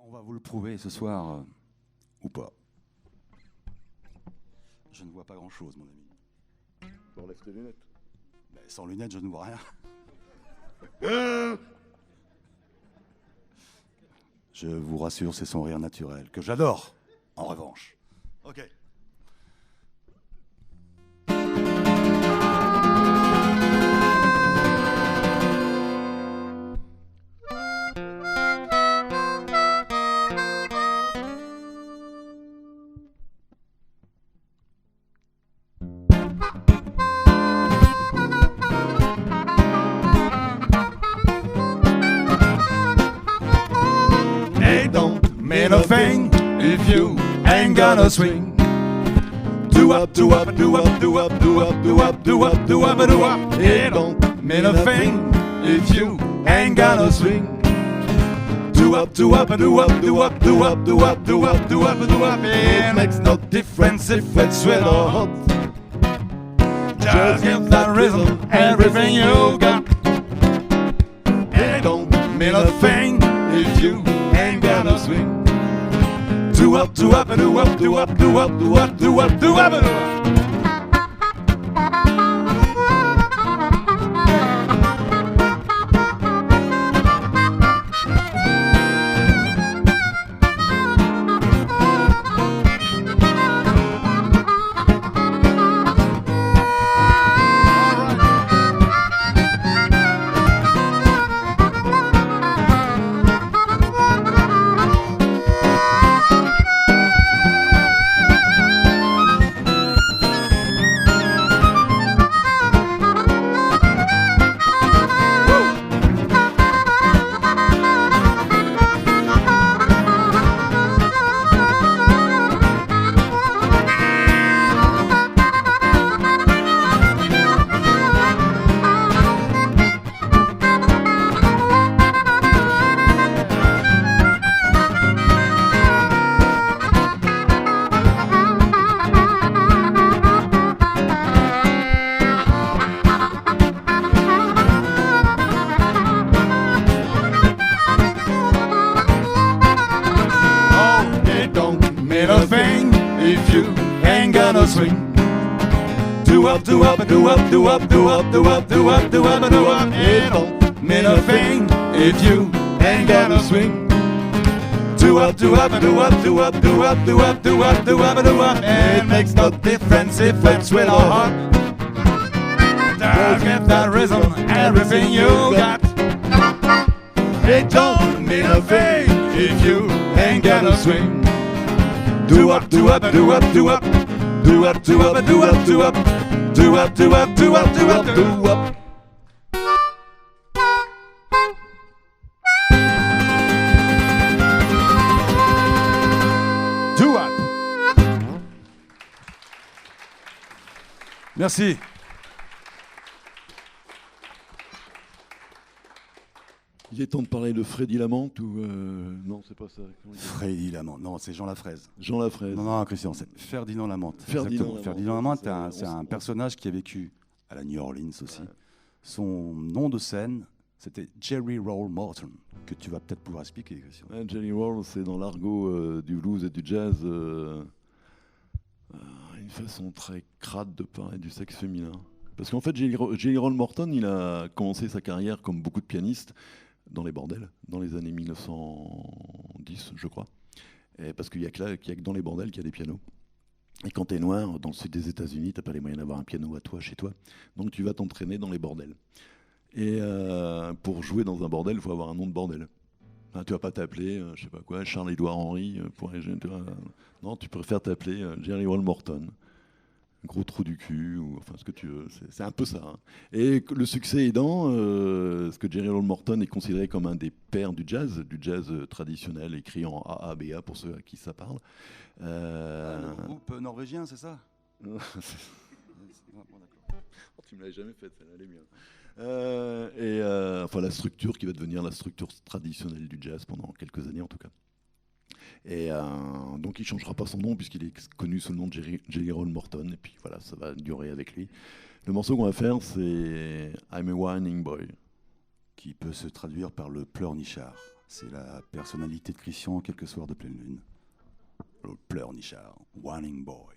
On va vous le prouver ce soir, ou pas. Je ne vois pas grand-chose, mon ami. Enlève tes lunettes. Ben, sans lunettes, je ne vois rien. Je vous rassure, c'est son rire naturel, que j'adore, en revanche. Ok. It don't mean a thing if you ain't gonna swing. Do up, do up, do up, do up, do up, do up, do up, do up, do up. It don't mean a thing if you ain't gonna swing. Do up, do up, do up, do up, do up, do up, do up, do up, do up. It makes no difference if it's sweat or hot. Just give that rhythm everything you got. It don't mean a thing if you ain't gonna swing. Do up, do up, do up, do up, do up, do up, do up, do up, do up. Swing. Do up, do up, do up, do up, do up, do up, do up, do up, do up. It don't mean a thing if you ain't gonna swing. Do up, do up, do up, do up, do up, do up, do up, do up, do up. It makes no difference if it's sweat or hot. Just get that rhythm, everything you got. It don't mean a thing if you ain't gonna swing. Do up, do up, do up, do up. Do up, do up, do up, do up, do up, do up, do up, do up, do up. Do up. Merci. Il est temps de parler de Freddy Lamante ou non, c'est pas ça. Freddy Lamante, non, c'est Jean Lafraise. Jean Lafraise. Non, non, Christian, c'est Ferdinand Lamante. Ferdinand Lamante, c'est un personnage qui a vécu à la New Orleans aussi. Ouais. Son nom de scène, c'était Jerry Roll Morton, que tu vas peut-être pouvoir expliquer, Christian. Ouais, Jerry Roll, c'est dans l'argot du blues et du jazz une façon très crade de parler du sexe féminin. Parce qu'en fait, Jerry Roll Morton, il a commencé sa carrière comme beaucoup de pianistes dans les bordels, dans les années 1910, je crois. Et parce qu'il n'y a que dans les bordels qu'il y a des pianos. Et quand tu es noir, dans le sud des États-Unis, tu n'as pas les moyens d'avoir un piano à toi, chez toi. Donc tu vas t'entraîner dans les bordels. Et pour jouer dans un bordel, il faut avoir un nom de bordel. Enfin, tu vas pas t'appeler, je sais pas quoi, Charles-Édouard Henry. Non, tu préfères t'appeler Jerry Roll Morton. Gros trou du cul, ou enfin ce que tu veux, c'est un peu ça. Hein. Et le succès aidant, ce que Jerry Roll Morton est considéré comme un des pères du jazz traditionnel, écrit en AABA pour ceux à qui ça parle. Le groupe norvégien, c'est ça? Tu me l'avais jamais faite, elle est bien. Enfin la structure qui va devenir la structure traditionnelle du jazz pendant quelques années en tout cas. Et donc il ne changera pas son nom puisqu'il est connu sous le nom de Jerry Roll Morton. Et puis voilà, ça va durer avec lui. Le morceau qu'on va faire, c'est I'm a Whining Boy. Qui peut se traduire par le pleurnichard. C'est la personnalité de Christian quelques soirs de pleine lune. Le pleurnichard, Warning Boy.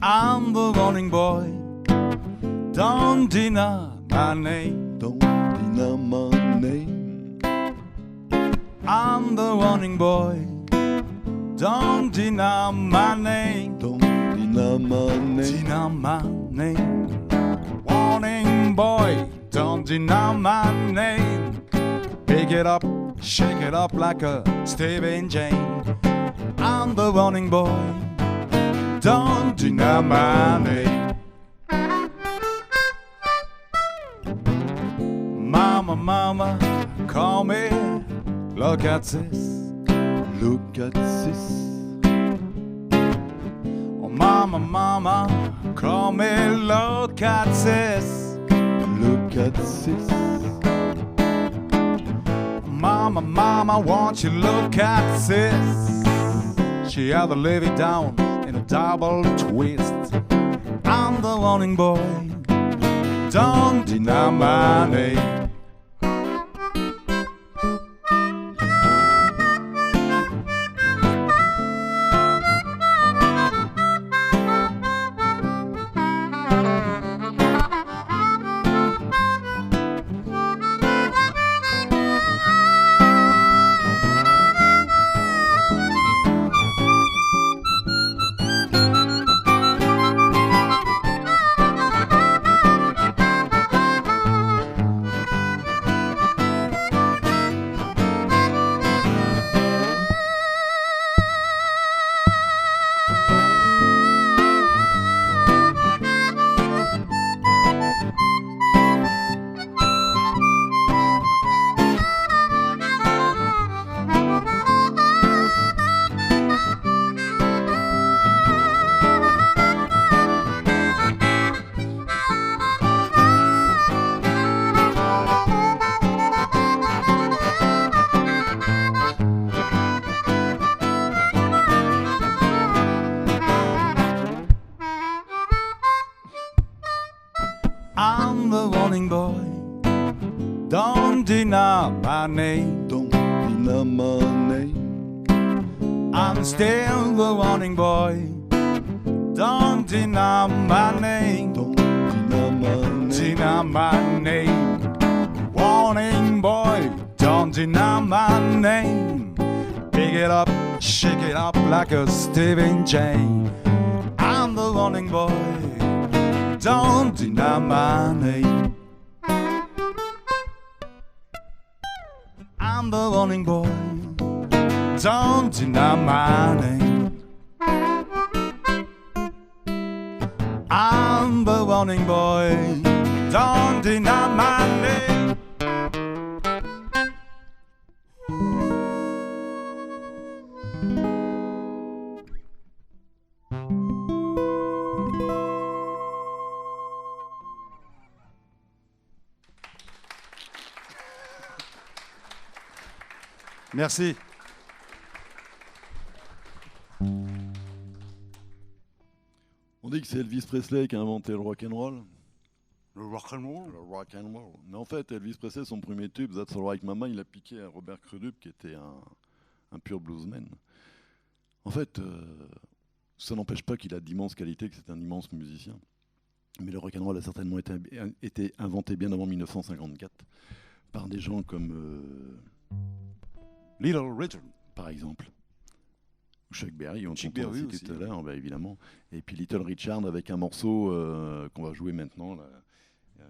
I'm the warning boy. Don't deny my name. Don't deny my name. I'm the warning boy. Don't deny my name. Don't deny my name. Deny my name. Warning boy. Don't deny my name. Pick it up, shake it up like a Stephen Jane. I'm the warning boy. Don't deny my name. Mama, mama, call me. Look at this. Look at this. Oh, mama, mama, call me. Look at this. Look at this. Mama, mama, won't you look at this? She had to live it down in a double twist. I'm the warning boy. Don't deny my name. I'm the warning boy. Don't deny my name. Don't deny my name. I'm still the warning boy. Don't deny my name. Don't deny my name. Deny my name. Warning boy. Don't deny my name. Pick it up, shake it up like a Stephen Jane. I'm the warning boy. Don't deny my name. I'm the warning boy. Don't deny my name. I'm the warning boy. Don't deny my name. Merci. On dit que c'est Elvis Presley qui a inventé le rock and roll. Le rock'n'roll. Le rock and roll. Mais en fait, Elvis Presley, son premier tube, That's All Right Mama, il a piqué à Robert Crudup, qui était un pur bluesman. En fait, ça n'empêche pas qu'il a d'immenses qualités, que c'est un immense musicien. Mais le rock and roll a certainement été inventé bien avant 1954 par des gens comme Little Richard, par exemple. Chuck Berry, on Chuck l'a Berry cité aussi, tout à l'heure, bah, évidemment. Et puis Little Richard avec un morceau qu'on va jouer maintenant, là,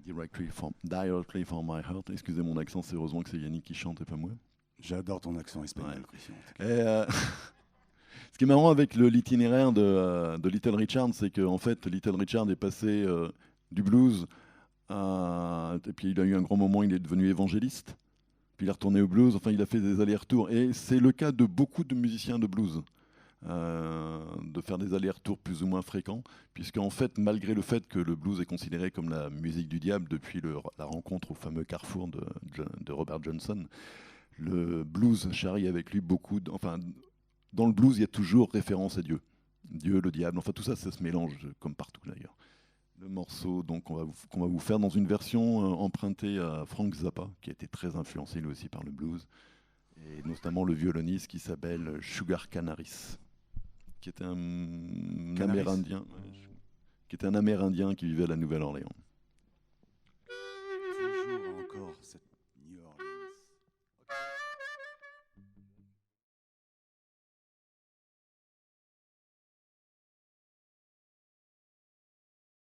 Directly from My Heart. Excusez mon accent, c'est heureusement que c'est Yannick qui chante et pas moi. J'adore ton accent espagnol, Ouais. Christian. Et, ce qui est marrant avec l'itinéraire de Little Richard, c'est qu'en fait, Little Richard est passé du blues, et puis il a eu un grand moment, il est devenu évangéliste, puis il est retourné au blues, enfin il a fait des allers-retours, et c'est le cas de beaucoup de musiciens de blues. de faire des allers-retours plus ou moins fréquents, puisqu'en fait, malgré le fait que le blues est considéré comme la musique du diable depuis la rencontre au fameux carrefour de Robert Johnson, le blues charrie avec lui beaucoup. Enfin, dans le blues, il y a toujours référence à Dieu. Dieu, le diable, enfin tout ça, ça se mélange comme partout d'ailleurs. Le morceau donc, qu'on va vous faire dans une version empruntée à Frank Zappa, qui a été très influencé lui aussi par le blues, et notamment le violoniste qui s'appelle Sugar Canaris, qui était un Amérindien, qui vivait à la Nouvelle-Orléans.